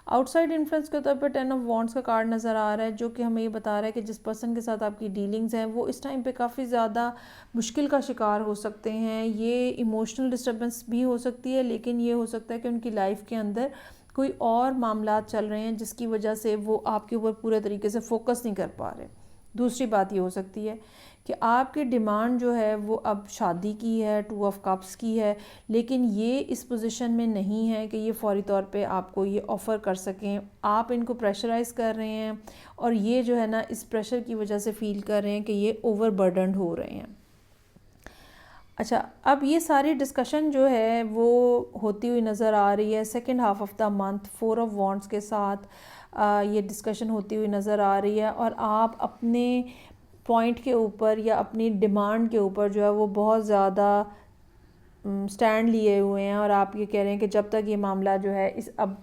Outside influence के तौर पर 10 ऑफ वॉन्ड्स का कार्ड नज़र आ रहा है, जो कि हमें ये बता रहा है कि जिस पर्सन के साथ आपकी डीलिंग्स हैं वो इस टाइम पे काफ़ी ज़्यादा मुश्किल का शिकार हो सकते हैं। ये इमोशनल डिस्टर्बेंस भी हो सकती है, लेकिन ये हो सकता है कि उनकी लाइफ के अंदर कोई और मामला चल रहे हैं जिसकी वजह से वो आपके ऊपर पूरे तरीके से फोकस नहीं कर पा रहे। दूसरी बात ये हो सकती है कि आपकी डिमांड जो है वो अब शादी की है, 2 ऑफ कप्स की है, लेकिन ये इस पोजीशन में नहीं है कि ये फौरी तौर पे आपको ये ऑफ़र कर सकें। आप इनको प्रेशराइज़ कर रहे हैं और ये जो है ना इस प्रेशर की वजह से फ़ील कर रहे हैं कि ये ओवरबर्डनड हो रहे हैं। अच्छा, अब ये सारी डिस्कशन जो है वो होती हुई नज़र आ रही है second half of the month 4 of wands के साथ। ये डिस्कशन होती हुई नज़र आ रही है और आप अपने पॉइंट के ऊपर या अपनी डिमांड के ऊपर जो है वो बहुत ज़्यादा स्टैंड लिए हुए हैं और आप ये कह रहे हैं कि जब तक ये मामला जो है इस अब